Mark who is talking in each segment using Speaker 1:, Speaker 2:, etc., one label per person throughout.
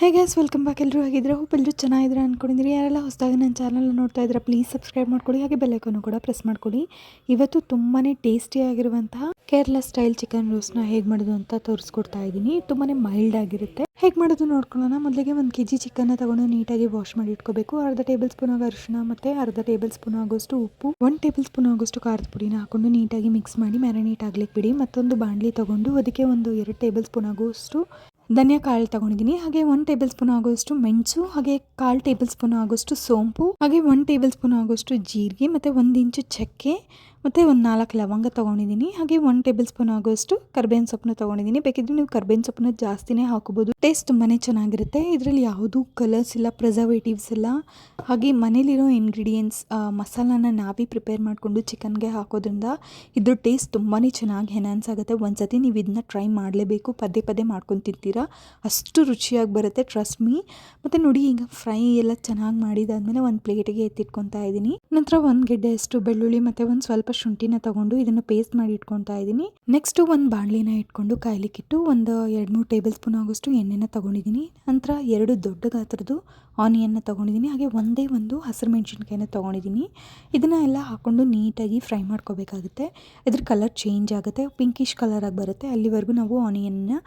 Speaker 1: Hey guys, welcome back. ಎಲ್ಲರೂ ಹೇಗಿದ್ರೆ hope ಎಲ್ಲರೂ ಚೆನ್ನಾಗಿದ್ರೆ ಅಂದ್ಕೊಂಡಿದ್ದೀರಿ. ಯಾರೆಲ್ಲ ಹೊಸದಾಗಿ ನನ್ನ ಚಾನಲ್ನ ನೋಡ್ತಾ ಇದ್ರೆ ಪ್ಲೀಸ್ ಸಬ್ಸ್ಕ್ರೈಬ್ ಮಾಡ್ಕೊಳ್ಳಿ, ಹಾಗೆ ಬೆಲ್ ಐಕಾನ್ ಕೂಡ ಪ್ರೆಸ್ ಮಾಡ್ಕೊಳ್ಳಿ. ಇವತ್ತು ತುಂಬಾ ಟೇಸ್ಟಿಯಾಗಿರುವಂತಹ ಕೇರಳ ಸ್ಟೈಲ್ ಚಿಕನ್ ರೋಸ್ಟ್ನ ಹೇಗೆ ಮಾಡೋದು ಅಂತ ತೋರಿಸ್ಕೊಡ್ತಾ ಇದ್ದೀನಿ. ತುಂಬಾ ಮೈಲ್ಡ್ ಆಗಿರುತ್ತೆ. ಹೇಗೆ ಮಾಡೋದು ನೋಡ್ಕೊಳ್ಳೋಣ. ಮೊದಲಿಗೆ 1 kg ಚಿಕನ್ನ ತಗೊಂಡು ನೀಟಾಗಿ ವಾಶ್ ಮಾಡಿ ಇಟ್ಕೋಬೇಕು. ಅರ್ಧ ಟೇಬಲ್ ಸ್ಪೂನ್ ಅರಿಶಿನ ಮತ್ತು ಅರ್ಧ ಟೇಬಲ್ ಸ್ಪೂನ್ ಆಗೋಷ್ಟು ಉಪ್ಪು, 1 ಟೇಬಲ್ ಸ್ಪೂನ್ ಆಗೋಷ್ಟು ಖಾರದ ಪುಡಿನ ಹಾಕೊಂಡು ನೀಟಾಗಿ ಮಿಕ್ಸ್ ಮಾಡಿ ಮ್ಯಾರಿನೇಟ್ ಆಗ್ಲಿಕ್ಕೆ ಬಿಡಿ. ಮತ್ತೊಂದು ಬಾಣಲಿ ತಗೊಂಡು ಅದಕ್ಕೆ 2 ಟೇಬಲ್ ಸ್ಪೂನ್ ಆಗೋಷ್ಟು ಧನಿಯಾ ಕಾಳು ತಗೊಂಡಿದ್ದೀನಿ. ಹಾಗೆ 1 ಟೇಬಲ್ ಸ್ಪೂನ್ ಆಗೋಷ್ಟು ಮೆಣಸು, ಹಾಗೆ 1/4 ಟೇಬಲ್ ಸ್ಪೂನ್ ಆಗೋಷ್ಟು ಸೋಂಪು, ಹಾಗೆ 1 ಟೇಬಲ್ ಸ್ಪೂನ್ ಆಗೋಷ್ಟು ಜೀರಿಗೆ, ಮತ್ತು 1 ಇಂಚು ಚಕ್ಕೆ, ಮತ್ತು 4 ಲವಂಗ ತೊಗೊಂಡಿದ್ದೀನಿ. ಹಾಗೆ 1 ಟೇಬಲ್ ಸ್ಪೂನ್ ಆಗೋಷ್ಟು ಕರ್ಬೇವಿನ ಸೊಪ್ಪನ್ನ ತೊಗೊಂಡಿದ್ದೀನಿ. ಬೇಕಿದ್ರೆ ನೀವು ಕರ್ಬೇವಿನ ಸೊಪ್ಪನ್ನ ಜಾಸ್ತಿನೇ ಹಾಕೋಬೋದು. ಟೇಸ್ಟ್ ತುಂಬಾ ಚೆನ್ನಾಗಿರುತ್ತೆ. ಇದರಲ್ಲಿ ಯಾವುದೂ ಕಲರ್ಸ್ ಇಲ್ಲ, ಪ್ರಿಸರ್ವೇಟಿವ್ಸ್ ಇಲ್ಲ. ಹಾಗೆ ಮನೇಲಿರೋ ಇಂಗ್ರೀಡಿಯೆಂಟ್ಸ್ ಮಸಾಲಾನ ನಾವೇ ಪ್ರಿಪೇರ್ ಮಾಡಿಕೊಂಡು ಚಿಕನ್ಗೆ ಹಾಕೋದ್ರಿಂದ ಇದ್ರ ಟೇಸ್ಟ್ ತುಂಬಾ ಚೆನ್ನಾಗಿ ಎನ್ಹಾನ್ಸ್ ಆಗುತ್ತೆ. ಒಂದ್ಸತಿ ನೀವು ಇದನ್ನ ಟ್ರೈ ಮಾಡಲೇಬೇಕು. ಪದೇ ಪದೇ ಮಾಡ್ಕೊಂಡು ತಿಂತೀರಾ, ಅಷ್ಟು ರುಚಿಯಾಗಿ ಬರುತ್ತೆ, ಟ್ರಸ್ಟ್ ಮೀ. ಮತ್ತು ನೋಡಿ, ಈಗ ಫ್ರೈ ಎಲ್ಲ ಚೆನ್ನಾಗಿ ಮಾಡಿದಾದ್ಮೇಲೆ ಒಂದು ಪ್ಲೇಟಿಗೆ ಎತ್ತಿಟ್ಕೊತಾ ಇದ್ದೀನಿ. ನಂತರ 1 ಗೆಡ್ಡೆಯಷ್ಟು ಬೆಳ್ಳುಳ್ಳಿ ಮತ್ತು ಒಂದು ಸ್ವಲ್ಪ ಶುಂಠಿನ ತಗೊಂಡು ಇದನ್ನು ಪೇಸ್ಟ್ ಮಾಡಿ ಇಟ್ಕೊತಾ ಇದ್ದೀನಿ. ನೆಕ್ಸ್ಟ್ ಒಂದು ಬಾಣಲಿನ ಇಟ್ಕೊಂಡು ಕಾಯ್ಲಿಕ್ಕಿಟ್ಟು 2-3 ಟೇಬಲ್ ಸ್ಪೂನ್ ಆಗೋಷ್ಟು ಎಣ್ಣೆನ ತಗೊಂಡಿದ್ದೀನಿ. ನಂತರ 2 ದೊಡ್ಡ ಗಾತ್ರದ್ದು ಆನಿಯನ್ನ ತಗೊಂಡಿದ್ದೀನಿ. ಹಾಗೆ ಒಂದು ಹಸಿರು ಮೆಣಸಿನ್ಕಾಯಿನ ತಗೊಂಡಿದ್ದೀನಿ. ಇದನ್ನ ಎಲ್ಲ ಹಾಕೊಂಡು ನೀಟಾಗಿ ಫ್ರೈ ಮಾಡ್ಕೋಬೇಕಾಗುತ್ತೆ. ಇದ್ರ ಕಲರ್ ಚೇಂಜ್ ಆಗುತ್ತೆ, ಪಿಂಕಿಶ್ ಕಲರ್ ಆಗಿ ಬರುತ್ತೆ. ಅಲ್ಲಿವರೆಗೂ ನಾವು ಆನಿಯನ್ನ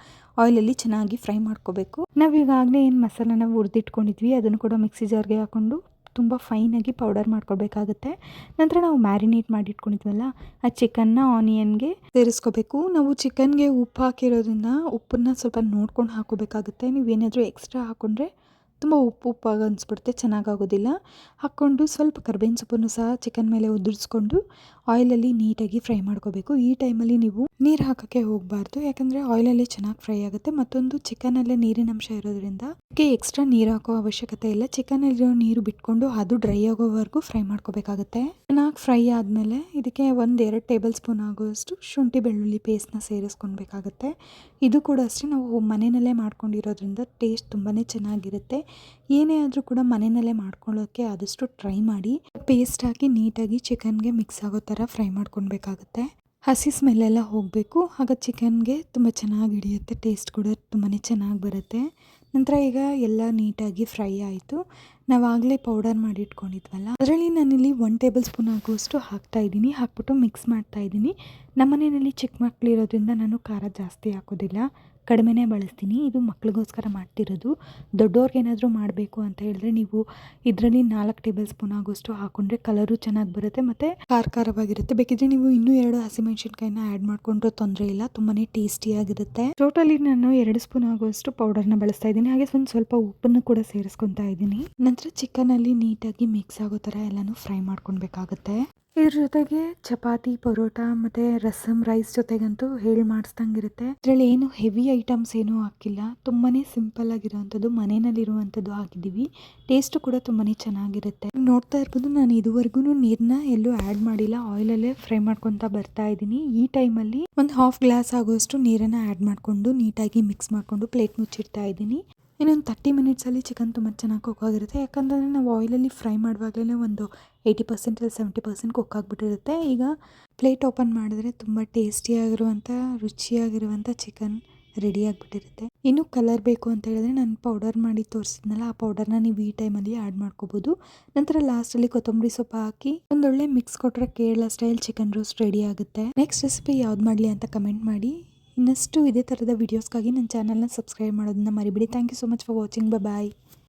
Speaker 1: ಆಯಿಲಲ್ಲಿ ಚೆನ್ನಾಗಿ ಫ್ರೈ ಮಾಡ್ಕೋಬೇಕು. ನಾವು ಈಗಾಗಲೇ ಏನು ಮಸಾಲಾನ ಹುರಿದಿಟ್ಕೊಂಡಿದ್ವಿ ಅದನ್ನು ಕೂಡ ಮಿಕ್ಸಿ ಜಾರ್ಗೆ ಹಾಕೊಂಡು ತುಂಬ ಫೈನಾಗಿ ಪೌಡರ್ ಮಾಡ್ಕೊಳ್ಬೇಕಾಗುತ್ತೆ. ನಂತರ ನಾವು ಮ್ಯಾರಿನೇಟ್ ಮಾಡಿ ಇಟ್ಕೊಂಡಿದ್ವಲ್ಲ ಆ ಚಿಕನ್ನ ಆನಿಯನ್ಗೆ ಸೇರಿಸ್ಕೋಬೇಕು. ನಾವು ಚಿಕನ್ಗೆ ಉಪ್ಪು ಹಾಕಿರೋದ್ರಿಂದ ಉಪ್ಪನ್ನ ಸ್ವಲ್ಪ ನೋಡ್ಕೊಂಡು ಹಾಕೋಬೇಕಾಗುತ್ತೆ. ನೀವೇನಾದರೂ ಎಕ್ಸ್ಟ್ರಾ ಹಾಕ್ಕೊಂಡ್ರೆ ತುಂಬ ಉಪ್ಪಾಗಿ ಅನಿಸ್ಬಿಡುತ್ತೆ, ಚೆನ್ನಾಗಾಗೋದಿಲ್ಲ. ಹಾಕ್ಕೊಂಡು ಸ್ವಲ್ಪ ಕರ್ಬೇವಿನ ಸೊಪ್ಪನ್ನು ಸಹ ಚಿಕನ್ ಮೇಲೆ ಉದುರಿಸ್ಕೊಂಡು ಆಯಿಲಲ್ಲಿ ನೀಟಾಗಿ ಫ್ರೈ ಮಾಡ್ಕೋಬೇಕು. ಈ ಟೈಮಲ್ಲಿ ನೀವು ನೀರು ಹಾಕೋಕ್ಕೆ ಹೋಗಬಾರ್ದು, ಯಾಕಂದರೆ ಆಯಿಲಲ್ಲಿ ಚೆನ್ನಾಗಿ ಫ್ರೈ ಆಗುತ್ತೆ. ಮತ್ತೊಂದು, ಚಿಕನಲ್ಲೇ ನೀರಿನ ಅಂಶ ಇರೋದ್ರಿಂದ ಅದಕ್ಕೆ ಎಕ್ಸ್ಟ್ರಾ ನೀರು ಹಾಕೋ ಅವಶ್ಯಕತೆ ಇಲ್ಲ. ಚಿಕನಲ್ಲಿರೋ ನೀರು ಬಿಟ್ಕೊಂಡು ಅದು ಡ್ರೈ ಆಗೋವರೆಗೂ ಫ್ರೈ ಮಾಡ್ಕೋಬೇಕಾಗುತ್ತೆ. ಚೆನ್ನಾಗಿ ಫ್ರೈ ಆದಮೇಲೆ ಇದಕ್ಕೆ 1-2 ಟೇಬಲ್ ಸ್ಪೂನ್ ಆಗೋಷ್ಟು ಶುಂಠಿ ಬೆಳ್ಳುಳ್ಳಿ ಪೇಸ್ಟ್ನ ಸೇರಿಸ್ಕೊಳ್ಬೇಕಾಗುತ್ತೆ. ಇದು ಕೂಡ ಅಷ್ಟೇ, ನಾವು ಮನೆಯಲ್ಲೇ ಮಾಡ್ಕೊಂಡಿರೋದ್ರಿಂದ ಟೇಸ್ಟ್ ತುಂಬಾ ಚೆನ್ನಾಗಿರುತ್ತೆ. ಏನೇ ಆದರೂ ಕೂಡ ಮನೆಯಲ್ಲೇ ಮಾಡ್ಕೊಳ್ಳೋಕ್ಕೆ ಆದಷ್ಟು ಟ್ರೈ ಮಾಡಿ. ಪೇಸ್ಟ್ ಹಾಕಿ ನೀಟಾಗಿ ಚಿಕನ್ಗೆ ಮಿಕ್ಸ್ ಆಗೋ ಥರ ಫ್ರೈ ಮಾಡ್ಕೊಳ್ಬೇಕಾಗುತ್ತೆ. ಹಸಿ ಸ್ಮೆಲ್ಲೆಲ್ಲ ಹೋಗಬೇಕು, ಆಗ ಚಿಕನ್ಗೆ ತುಂಬ ಚೆನ್ನಾಗಿ ಹಿಡಿಯುತ್ತೆ, ಟೇಸ್ಟ್ ಕೂಡ ತುಂಬಾ ಚೆನ್ನಾಗಿ ಬರುತ್ತೆ. ನಂತರ ಈಗ ಎಲ್ಲ ನೀಟಾಗಿ ಫ್ರೈ ಆಯಿತು. ನಾವಾಗಲೇ ಪೌಡರ್ ಮಾಡಿ ಇಟ್ಕೊಂಡಿದ್ವಲ್ಲ ಅದರಲ್ಲಿ ನಾನಿಲ್ಲಿ 1 ಟೇಬಲ್ ಸ್ಪೂನ್ ಆಗುವಷ್ಟು ಹಾಕ್ತಾಯಿದ್ದೀನಿ. ಹಾಕ್ಬಿಟ್ಟು ಮಿಕ್ಸ್ ಮಾಡ್ತಾಯಿದ್ದೀನಿ. ನಮ್ಮ ಮನೆಯಲ್ಲಿ ಚಿಕ್ಕ ಮಕ್ಕಳು ಇರೋದ್ರಿಂದ ನಾನು ಖಾರ ಜಾಸ್ತಿ ಹಾಕೋದಿಲ್ಲ, ಕಡಿಮೆನೇ ಬಳಸ್ತೀನಿ. ಇದು ಮಕ್ಳಿಗೋಸ್ಕರ ಮಾಡ್ತಿರೋದು. ದೊಡ್ಡವ್ರಿಗೇನಾದರೂ ಮಾಡಬೇಕು ಅಂತ ಹೇಳಿದ್ರೆ ನೀವು ಇದರಲ್ಲಿ 4 ಟೇಬಲ್ ಸ್ಪೂನ್ ಆಗೋಷ್ಟು ಹಾಕೊಂಡ್ರೆ ಕಲರು ಚೆನ್ನಾಗಿ ಬರುತ್ತೆ ಮತ್ತು ಖಾರವಾಗಿರುತ್ತೆ. ಬೇಕಿದ್ರೆ ನೀವು ಇನ್ನೂ 2 ಹಸಿಮೆಣಸಿನ್ಕಾಯಿನ ಆ್ಯಡ್ ಮಾಡಿಕೊಂಡ್ರೂ ತೊಂದರೆ ಇಲ್ಲ, ತುಂಬಾ ಟೇಸ್ಟಿಯಾಗಿರುತ್ತೆ. ಟೋಟಲಿ ನಾನು 2 ಸ್ಪೂನ್ ಆಗುವಷ್ಟು ಪೌಡರ್ನ ಬಳಸ್ತಾ ಇದ್ದೀನಿ. ಹಾಗೆ ಸ್ವಲ್ಪ ಉಪ್ಪನ್ನು ಕೂಡ ಸೇರಿಸ್ಕೊತಾ ಇದ್ದೀನಿ. ನಂತರ ಚಿಕನಲ್ಲಿ ನೀಟಾಗಿ ಮಿಕ್ಸ್ ಆಗೋ ಥರ ಎಲ್ಲನೂ ಫ್ರೈ ಮಾಡ್ಕೊಳ್ಬೇಕಾಗುತ್ತೆ. ಇದ್ರ ಜೊತೆಗೆ ಚಪಾತಿ, ಪರೋಟ ಮತ್ತು ರಸಮ್ ರೈಸ್ ಜೊತೆಗಂತೂ ಹೇಳಿ ಮಾಡಿಸ್ದಂಗಿರುತ್ತೆ. ಇದರಲ್ಲಿ ಏನು ಹೆವಿ ಐಟಮ್ಸ್ ಏನೂ ಹಾಕಿಲ್ಲ, ತುಂಬಾ ಸಿಂಪಲ್ ಆಗಿರೋವಂಥದ್ದು, ಮನೆಯಲ್ಲಿರುವಂಥದ್ದು ಹಾಕಿದ್ದೀವಿ. ಟೇಸ್ಟು ಕೂಡ ತುಂಬಾ ಚೆನ್ನಾಗಿರುತ್ತೆ. ನೋಡ್ತಾ ಇರ್ಬೋದು, ನಾನು ಇದುವರೆಗೂ ನೀರನ್ನ ಎಲ್ಲೂ ಆ್ಯಡ್ ಮಾಡಿಲ್ಲ, ಆಯಿಲಲ್ಲೇ ಫ್ರೈ ಮಾಡ್ಕೊತಾ ಬರ್ತಾ ಇದ್ದೀನಿ. ಈ ಟೈಮಲ್ಲಿ ಒಂದು 1/2 ಗ್ಲಾಸ್ ಆಗೋಷ್ಟು ನೀರನ್ನು ಆ್ಯಡ್ ಮಾಡಿಕೊಂಡು ನೀಟಾಗಿ ಮಿಕ್ಸ್ ಮಾಡಿಕೊಂಡು ಪ್ಲೇಟ್ ಮುಚ್ಚಿಡ್ತಾ ಇದ್ದೀನಿ. ಇನ್ನೊಂದು 30 ಮಿನಿಟ್ಸಲ್ಲಿ ಚಿಕನ್ ತುಂಬ ಚೆನ್ನಾಗಿ ಕುಕ್ ಆಗಿರುತ್ತೆ. ಯಾಕಂದರೆ ನಾವು ಆಯಿಲಲ್ಲಿ ಫ್ರೈ ಮಾಡುವಾಗಲೇ ಒಂದು 80% ಇಲ್ಲ 70% ಕುಕ್ ಆಗಿಬಿಟ್ಟಿರುತ್ತೆ. ಈಗ ಪ್ಲೇಟ್ ಓಪನ್ ಮಾಡಿದ್ರೆ ತುಂಬ ಟೇಸ್ಟಿಯಾಗಿರುವಂಥ, ರುಚಿಯಾಗಿರುವಂಥ ಚಿಕನ್ ರೆಡಿ ಆಗಿಬಿಟ್ಟಿರುತ್ತೆ. ಇನ್ನೂ ಕಲರ್ ಬೇಕು ಅಂತ ಹೇಳಿದ್ರೆ ನಾನು ಪೌಡರ್ ಮಾಡಿ ತೋರಿಸಿದ್ನಲ್ಲ, ಆ ಪೌಡರ್ನ ನೀವು ಈ ಟೈಮಲ್ಲಿ ಆ್ಯಡ್ ಮಾಡ್ಕೋಬೋದು. ನಂತರ ಲಾಸ್ಟಲ್ಲಿ ಕೊತ್ತಂಬರಿ ಸೊಪ್ಪು ಹಾಕಿ ಒಂದೊಳ್ಳೆ ಮಿಕ್ಸ್ ಕೊಟ್ಟರೆ Kerala style chicken roast ready ಆಗುತ್ತೆ. ನೆಕ್ಸ್ಟ್ ರೆಸಿಪಿ ಯಾವ್ದು ಮಾಡಲಿ ಅಂತ ಕಮೆಂಟ್ ಮಾಡಿ. ಇನ್ನಷ್ಟು ಇದೇ ಥರದ ವೀಡಿಯೋಸ್ಗಾಗಿ ನನ್ನ ಚಾನಲ್ನ ಸಬ್ಸ್ಕ್ರೈಬ್ ಮಾಡೋದನ್ನ ಮರಿಬೇಡಿ. Thank you so much for watching. Bye.